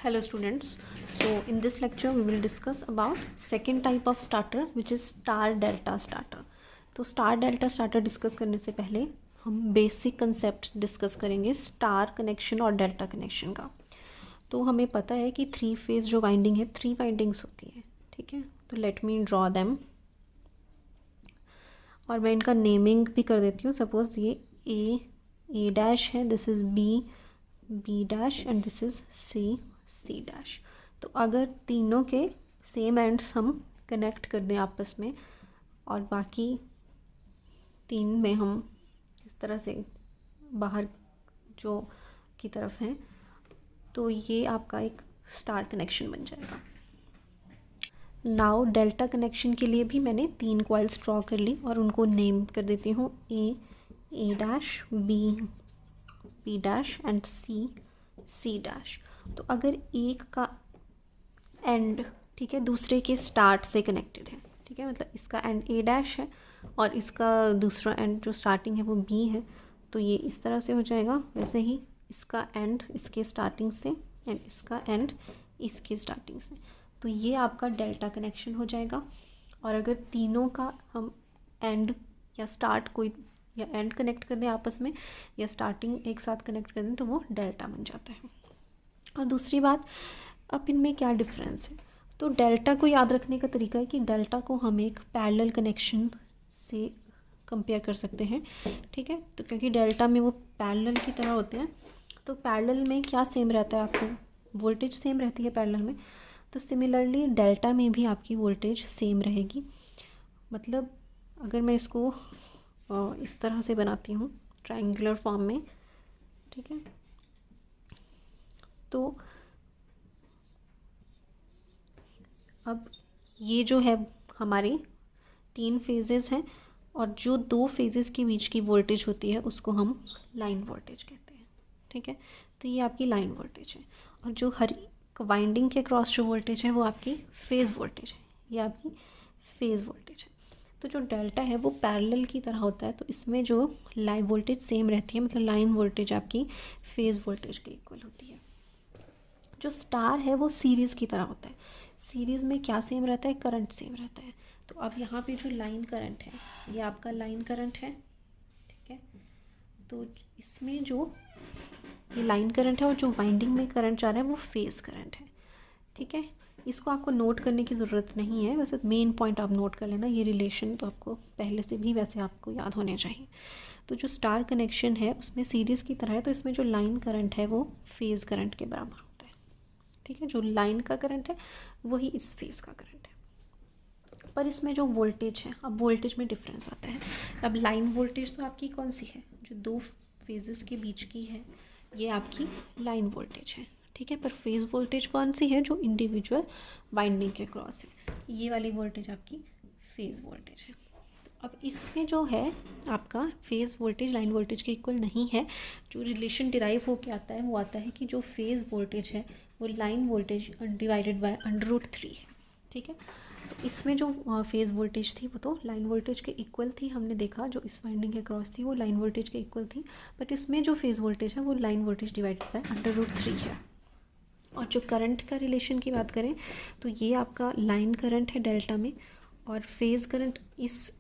Hello students. So in this lecture we will discuss about second type of starter which is star delta starter. तो star delta starter discuss करने से पहले हम basic concept discuss करेंगे star connection और delta connection का। तो हमें पता है कि थ्री फेज जो वाइंडिंग है, थ्री वाइंडिंग्स होती है, ठीक है। तो लेट मी ड्रॉ देम और मैं इनका नेमिंग भी कर देती हूँ। सपोज ये ए डैश है, this is B dash and this is C dash. तो अगर तीनों के सेम एंड्स हम कनेक्ट कर दें आपस में और बाकी तीन में हम इस तरह से बाहर जो की तरफ हैं, तो ये आपका एक स्टार कनेक्शन बन जाएगा। नाउ डेल्टा कनेक्शन के लिए भी मैंने तीन कॉइल्स ड्रॉ कर ली और उनको नेम कर देती हूँ A dash, B dash and C dash. तो अगर एक का एंड, ठीक है, दूसरे के स्टार्ट से कनेक्टेड है, ठीक है, मतलब इसका एंड ए डैश है और इसका दूसरा एंड जो स्टार्टिंग है वो बी है, तो ये इस तरह से हो जाएगा। वैसे ही इसका एंड इसके स्टार्टिंग से एंड इसका एंड इसके स्टार्टिंग से, तो ये आपका डेल्टा कनेक्शन हो जाएगा। और अगर तीनों का हम एंड या स्टार्ट कोई या एंड कनेक्ट कर दें आपस में या स्टार्टिंग एक साथ कनेक्ट कर दें तो वो डेल्टा बन जाता है। और दूसरी बात, अब इनमें क्या डिफरेंस है, तो डेल्टा को याद रखने का तरीका है कि डेल्टा को हम एक पैरेलल कनेक्शन से कंपेयर कर सकते हैं, ठीक है। तो क्योंकि डेल्टा में वो पैरेलल की तरह होते हैं, तो पैरेलल में क्या सेम रहता है, आपको वोल्टेज सेम रहती है पैरेलल में, तो सिमिलरली डेल्टा में भी आपकी वोल्टेज सेम रहेगी। मतलब अगर मैं इसको इस तरह से बनाती हूँ ट्रायंगुलर फॉर्म में, ठीक है, तो अब ये जो है हमारे तीन फेजेस हैं और जो दो फेजेस के बीच की वोल्टेज होती है उसको हम लाइन वोल्टेज कहते हैं, ठीक है। तो ये आपकी लाइन वोल्टेज है और जो हर वाइंडिंग के क्रॉस जो वोल्टेज है वो आपकी फेज़ वोल्टेज है, ये आपकी फेज़ वोल्टेज है। तो जो डेल्टा है वो पैरेलल की तरह होता है, तो इसमें जो लाइन वोल्टेज सेम रहती है, मतलब लाइन वोल्टेज आपकी फेज़ वोल्टेज के इक्वल होती है। जो स्टार है वो सीरीज़ की तरह होता है। सीरीज़ में क्या सेम रहता है, करंट सेम रहता है। तो अब यहाँ पे जो लाइन करंट है ये आपका लाइन करंट है, ठीक है। तो इसमें जो ये लाइन करंट है और जो वाइंडिंग में करंट जा रहा है वो फेज़ करंट है, ठीक है। इसको आपको नोट करने की ज़रूरत नहीं है, वैसे मेन पॉइंट आप नोट कर लेना, ये रिलेशन तो आपको पहले से भी वैसे आपको याद होने चाहिए। तो जो स्टार कनेक्शन है उसमें सीरीज़ की तरह है, तो इसमें जो लाइन करंट है वो फेज़ करंट के बराबर होता है, ठीक है। जो लाइन का करंट है वही इस फेज़ का करंट है। पर इसमें जो वोल्टेज है, अब वोल्टेज में डिफरेंस आता है। अब लाइन वोल्टेज तो आपकी कौन सी है, जो दो फेजेस के बीच की है, ये आपकी लाइन वोल्टेज है, ठीक है। पर फेज़ वोल्टेज कौन सी है, जो इंडिविजुअल वाइंडिंग के क्रॉस है, ये वाली वोल्टेज आपकी फेज़ वोल्टेज है। अब इसमें जो है आपका फेज़ वोल्टेज लाइन वोल्टेज के इक्वल नहीं है। जो रिलेशन डिराइव होके आता है वो आता है कि जो फेज़ वोल्टेज है वो लाइन वोल्टेज डिवाइडेड बाय √3 है, ठीक है। तो इसमें जो फेज़ वोल्टेज थी वो तो लाइन वोल्टेज के इक्वल थी, हमने देखा जो इस वाइंडिंग के क्रॉस थी वो लाइन वोल्टेज के इक्वल थी, बट इसमें जो फेज़ वोल्टेज है वो लाइन वोल्टेज डिवाइडेड बाय √3 है। और जो करंट का रिलेशन की बात करें तो ये आपका लाइन करंट है डेल्टा में और फेज़ करंट इस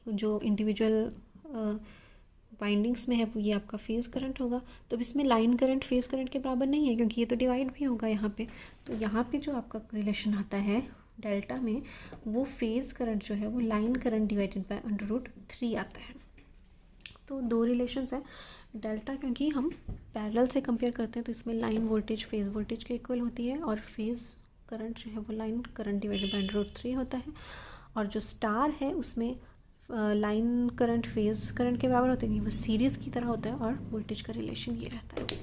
जो इंडिविजुअल वाइंडिंग्स में है वो ये आपका फेज़ करंट होगा। तो इसमें लाइन करंट फेज़ करंट के बराबर नहीं है क्योंकि ये तो डिवाइड भी होगा यहाँ पे। तो यहाँ पे जो आपका रिलेशन आता है डेल्टा में, वो फेज़ करंट जो है वो लाइन करंट डिवाइडेड बाय √3 आता है। तो दो रिलेशंस है डेल्टा, क्योंकि हम पैरेलल से कंपेयर करते हैं तो इसमें लाइन वोल्टेज फेज़ वोल्टेज के इक्वल होती है और फेज़ करंट जो है वो लाइन करंट डिवाइडेड बाय √3 होता है। और जो स्टार है उसमें लाइन करंट फेज़ करंट के बराबर होते हैं, वो सीरीज़ की तरह होता है और वोल्टेज का रिलेशन ये रहता है।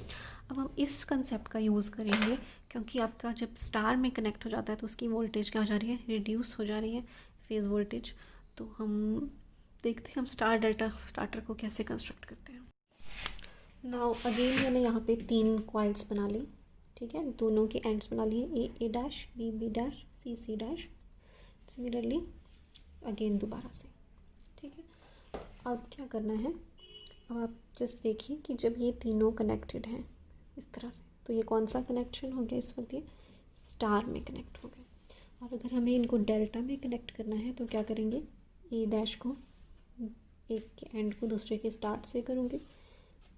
अब हम इस कंसेप्ट का यूज़ करेंगे क्योंकि आपका जब स्टार में कनेक्ट हो जाता है तो उसकी वोल्टेज क्या हो जा रही है, रिड्यूस हो जा रही है, फेज़ वोल्टेज। तो हम देखते हैं हम स्टार डेल्टा स्टार्टर को कैसे कंस्ट्रक्ट करते हैं। नाउ अगेन मैंने यहाँ पे तीन कॉइल्स बना ली, ठीक है, दोनों के एंड्स बना लिए, A dash, B dash, C dash. Similarly again दोबारा से, ठीक है। अब क्या करना है, अब आप जस्ट देखिए कि जब ये तीनों कनेक्टेड हैं इस तरह से, तो ये कौन सा कनेक्शन हो गया इस वक्त, ये स्टार में कनेक्ट हो गया। और अगर हमें इनको डेल्टा में कनेक्ट करना है तो क्या करेंगे, ए डैश को एक के एंड को दूसरे के स्टार्ट से करूँगी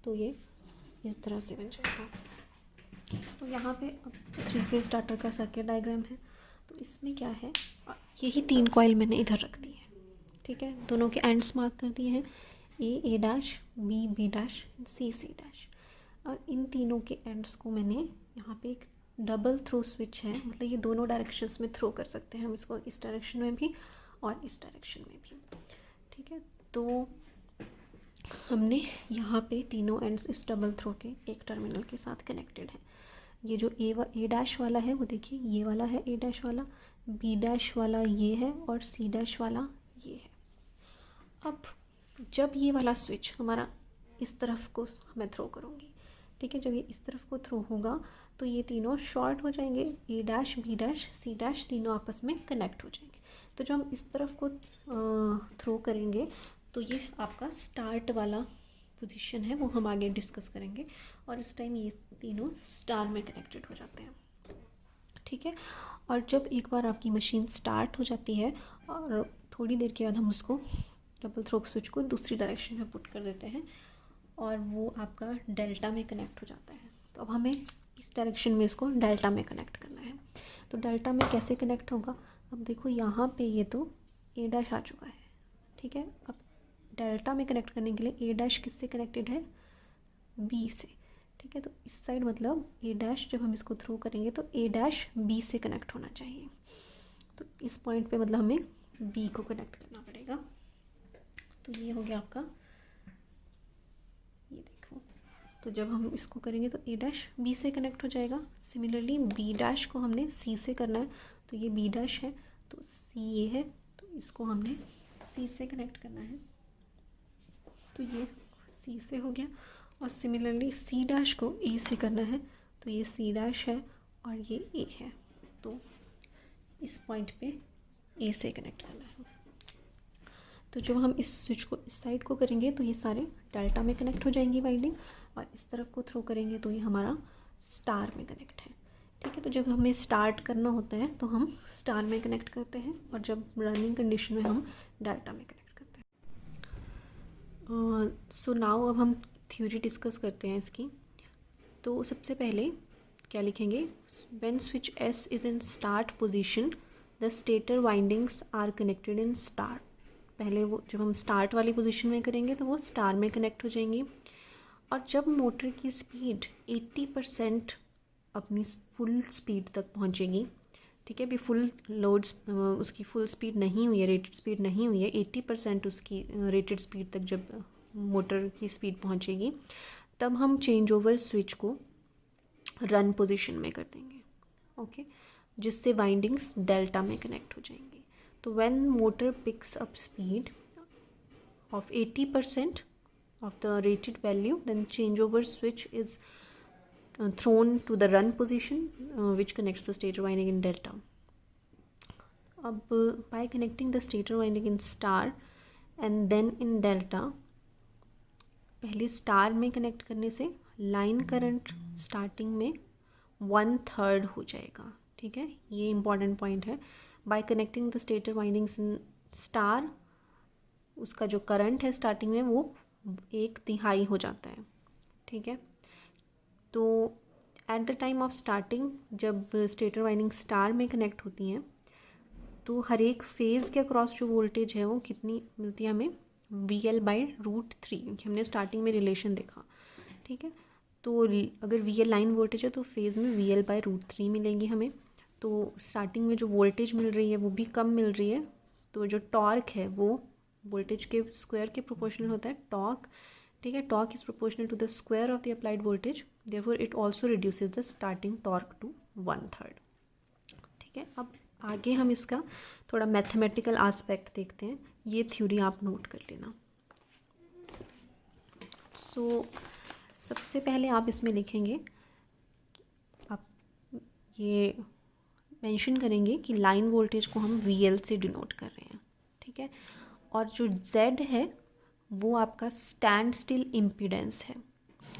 तो ये इस तरह से बन जाएगा। तो यहाँ पे अब 3 फेज स्टार्टर का सर्किट डायग्राम है। तो इसमें क्या है, यही 3 कॉइल मैंने इधर रख दी है, ठीक है। दोनों के एंड्स मार्क कर दिए हैं, A dash, B dash, C dash. और इन तीनों के एंड्स को मैंने यहाँ पे एक डबल थ्रो स्विच है, मतलब ये दोनों डायरेक्शंस में थ्रो कर सकते हैं हम इसको, इस डायरेक्शन में भी और इस डायरेक्शन में भी, ठीक है। तो हमने यहाँ पे तीनों एंड्स इस डबल थ्रो के एक टर्मिनल के साथ कनेक्टेड है। ये जो ए डैश वाला है वो देखिए ये वाला है ए डैश वाला, बी डैश वाला ये है और सी डैश वाला ये है। अब जब ये वाला स्विच हमारा इस तरफ को मैं थ्रो करूँगी, ठीक है, जब ये इस तरफ को थ्रो होगा तो ये तीनों शॉर्ट हो जाएंगे, A dash, B dash, C dash तीनों आपस में कनेक्ट हो जाएंगे। तो जब हम इस तरफ को थ्रो करेंगे तो ये आपका स्टार्ट वाला पोजीशन है, वो हम आगे डिस्कस करेंगे। और इस टाइम ये तीनों स्टार में कनेक्टेड हो जाते हैं, ठीक है। और जब एक बार आपकी मशीन स्टार्ट हो जाती है और थोड़ी देर के बाद हम उसको डबल थ्रो स्विच को दूसरी डायरेक्शन में पुट कर देते हैं और वो आपका डेल्टा में कनेक्ट हो जाता है। तो अब हमें इस डायरेक्शन में इसको डेल्टा में कनेक्ट करना है। तो डेल्टा में कैसे कनेक्ट होगा, अब देखो यहाँ पे ये तो ए डैश आ चुका है, ठीक है। अब डेल्टा में कनेक्ट करने के लिए ए डैश किससे कनेक्टेड है, बी से, ठीक है। तो इस साइड मतलब ए डैश जब हम इसको थ्रो करेंगे तो ए डैश बी से कनेक्ट होना चाहिए। तो इस पॉइंट पे मतलब हमें बी को कनेक्ट करना पड़ेगा। तो ये हो गया आपका, ये देखो, तो जब हम इसको करेंगे तो ए डैश बी से कनेक्ट हो जाएगा। सिमिलरली बी डैश को हमने सी से करना है, तो ये बी डैश है तो सी ये है, तो इसको हमने सी से कनेक्ट करना है, तो ये सी से हो गया। और सिमिलरली सी डैश को ए से करना है, तो ये सी डैश है और ये ए है, तो इस पॉइंट पे ए से कनेक्ट करना है। तो जब हम इस स्विच को इस साइड को करेंगे तो ये सारे डेल्टा में कनेक्ट हो जाएंगी वाइंडिंग, और इस तरफ को थ्रो करेंगे तो ये हमारा स्टार में कनेक्ट है, ठीक है। तो जब हमें स्टार्ट करना होता है तो हम स्टार में कनेक्ट करते हैं, और जब रनिंग कंडीशन में हम डेल्टा में कनेक्ट करते हैं। सो नाउ अब हम थ्योरी डिस्कस करते हैं इसकी। तो सबसे पहले क्या लिखेंगे, when switch S is in start position the stator windings are connected in star. पहले वो जब हम स्टार्ट वाली पोजीशन में करेंगे तो वो स्टार में कनेक्ट हो जाएंगी। और जब मोटर की स्पीड 80% अपनी फुल स्पीड तक पहुंचेगी, ठीक है, अभी फुल लोड्स उसकी फुल स्पीड नहीं हुई है, रेटेड स्पीड नहीं हुई है, 80% उसकी रेटेड स्पीड तक जब मोटर की स्पीड पहुंचेगी तब हम चेंज ओवर स्विच को रन पोजीशन में कर देंगे, ओके, जिससे वाइंडिंग्स डेल्टा में कनेक्ट हो जाएंगी। तो when motor picks up speed of 80% of the rated value, then changeover switch is thrown to the run position which connects the stator winding in delta. अब by connecting the stator winding in star and then in delta, पहले star में connect करने से line current starting में 1/3 हो जाएगा, ठीक है, ये इंपॉर्टेंट पॉइंट है। Bye connecting the stator windings in star, उसका जो करंट है स्टार्टिंग में वो 1/3 हो जाता है, ठीक है। तो at the time of starting जब स्टेटर वाइंडिंग स्टार में कनेक्ट होती हैं तो हर एक फेज़ के अक्रॉस जो वोल्टेज है वो कितनी मिलती है हमें, VL/√3, क्योंकि हमने स्टार्टिंग में रिलेशन देखा, ठीक है। तो अगर VL लाइन वोल्टेज है तो फेज़ में VL/√3 मिलेंगी हमें। तो स्टार्टिंग में जो वोल्टेज मिल रही है वो भी कम मिल रही है, तो जो टॉर्क है वो वोल्टेज के स्क्वायर के प्रोपोर्शनल होता है टॉर्क, ठीक है। Torque is proportional to the square of the applied voltage, therefore it also reduces the starting torque to 1/3, ठीक है। अब आगे हम इसका थोड़ा मैथमेटिकल आस्पेक्ट देखते हैं, ये थ्योरी आप नोट कर लेना। सो सबसे पहले आप इसमें लिखेंगे, आप ये मेंशन करेंगे कि लाइन वोल्टेज को हम VL से डिनोट कर रहे हैं, ठीक है। और जो Z है वो आपका स्टैंड स्टिल इम्पीडेंस है,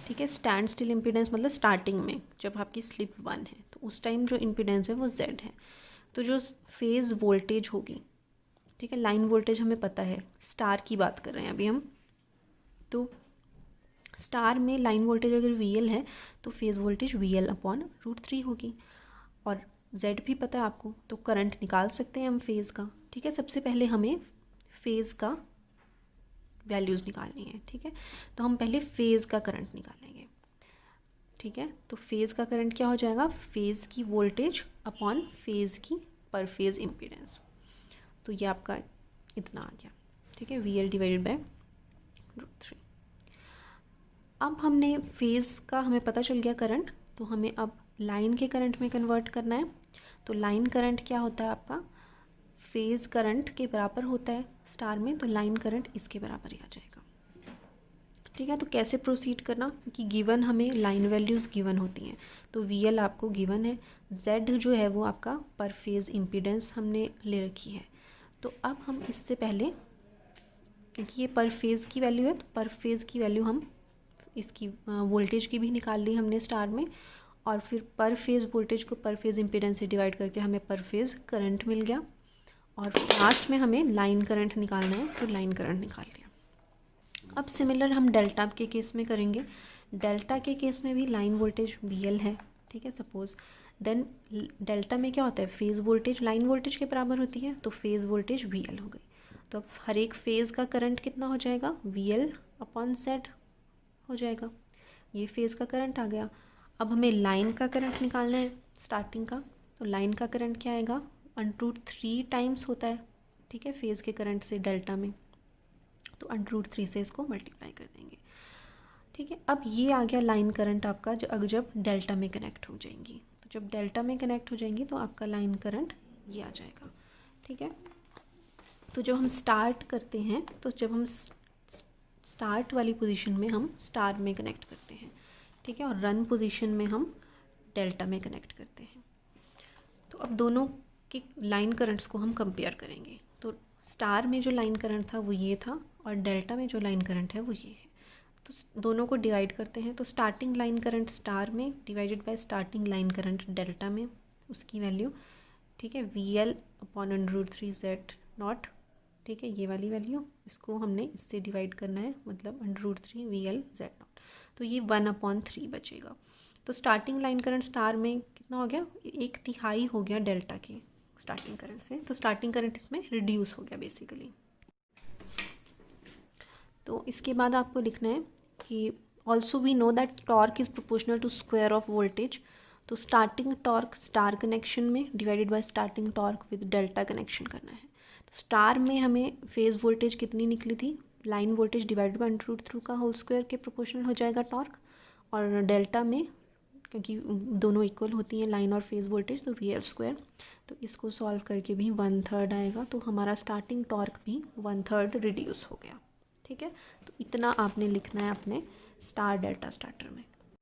ठीक है। स्टैंड स्टिल इम्पीडेंस मतलब स्टार्टिंग में जब आपकी स्लिप 1 है तो उस टाइम जो इम्पीडेंस है वो Z है। तो जो फेज़ वोल्टेज होगी, ठीक है, लाइन वोल्टेज हमें पता है, स्टार की बात कर रहे हैं अभी हम, तो स्टार में लाइन वोल्टेज अगर VL है तो फेज़ वोल्टेज VL/√3 होगी। और Z भी पता है आपको, तो करंट निकाल सकते हैं हम फेज़ का। ठीक है, सबसे पहले हमें फेज़ का वैल्यूज़ निकालनी है। ठीक है, तो हम पहले फेज़ का करंट निकालेंगे। ठीक है, तो फेज़ का करंट क्या हो जाएगा, फेज़ की वोल्टेज अपॉन फेज़ की पर फेज़ इम्पीडेंस। तो ये आपका इतना आ गया। ठीक है, VL/√3। अब हमने फेज़ का हमें पता चल गया करंट, तो हमें अब लाइन के करंट में कन्वर्ट करना है। तो लाइन करंट क्या होता है आपका, फेज़ करंट के बराबर होता है स्टार में, तो लाइन करंट इसके बराबर ही आ जाएगा। ठीक है, तो कैसे प्रोसीड करना, क्योंकि गिवन हमें लाइन वैल्यूज़ गिवन होती हैं। तो VL आपको गिवन है, Z जो है वो आपका पर फेज़ इम्पीडेंस हमने ले रखी है। तो अब हम इससे पहले, क्योंकि ये पर फेज़ की वैल्यू है, तो पर फेज़ की वैल्यू हम इसकी वोल्टेज की भी निकाल ली हमने स्टार में, और फिर पर फेज़ वोल्टेज को पर फेज़ इम्पीडेंस से डिवाइड करके हमें पर फेज़ करंट मिल गया। और लास्ट में हमें लाइन करंट निकालना है, तो लाइन करंट निकाल लिया। अब सिमिलर हम डेल्टा के केस में करेंगे। डेल्टा के केस में भी लाइन वोल्टेज VL है। ठीक है, सपोज देन डेल्टा में क्या होता है, फेज़ वोल्टेज लाइन वोल्टेज के बराबर होती है, तो फेज़ वोल्टेज VL हो गई। तो अब हर एक फेज़ का करंट कितना हो जाएगा, VL/Z हो जाएगा। ये फेज़ का करंट आ गया। अब हमें लाइन का करंट निकालना है स्टार्टिंग का, तो लाइन का करंट क्या आएगा, √3 टाइम्स होता है। ठीक है, फेज़ के करंट से डेल्टा में, तो √3 से इसको मल्टीप्लाई कर देंगे। ठीक है, अब ये आ गया लाइन करंट आपका जब डेल्टा में कनेक्ट हो जाएंगी। तो जब डेल्टा में कनेक्ट हो जाएंगी तो आपका लाइन करंट ये आ जाएगा। ठीक है, तो जब हम स्टार्ट करते हैं, तो जब हम स्टार्ट वाली पोजीशन में हम स्टार में कनेक्ट करते हैं। ठीक है, और रन पोजीशन में हम डेल्टा में कनेक्ट करते हैं। तो अब दोनों के लाइन करंट्स को हम कंपेयर करेंगे। तो स्टार में जो लाइन करंट था वो ये था, और डेल्टा में जो लाइन करंट है वो ये है। तो दोनों को डिवाइड करते हैं, तो स्टार्टिंग लाइन करंट स्टार में divided by starting line current delta में, उसकी वैल्यू, ठीक है, VL/√3Z0। ठीक है, ये वाली वैल्यू, इसको हमने इससे डिवाइड करना है, मतलब √3 VL/Z0। तो ये 1/3 बचेगा। तो स्टार्टिंग लाइन करंट स्टार में कितना हो गया, 1/3 हो गया डेल्टा के स्टार्टिंग करंट से। तो स्टार्टिंग करंट इसमें रिड्यूस हो गया बेसिकली। तो इसके बाद आपको लिखना है कि also we know that torque is proportional to square of voltage. तो स्टार्टिंग टॉर्क स्टार कनेक्शन में divided by starting torque with delta connection करना है। तो स्टार में हमें फेज़ वोल्टेज कितनी निकली थी, लाइन वोल्टेज डिवाइडेड बाय √3 का होल स्क्वायर के प्रोपोर्शनल हो जाएगा टॉर्क। और डेल्टा में, क्योंकि दोनों इक्वल होती हैं लाइन और फेज़ वोल्टेज, तो VL²। तो इसको सॉल्व करके भी 1/3 आएगा। तो हमारा स्टार्टिंग टॉर्क भी 1/3 रिड्यूस हो गया। ठीक है, तो इतना आपने लिखना है अपने स्टार डेल्टा स्टार्टर में।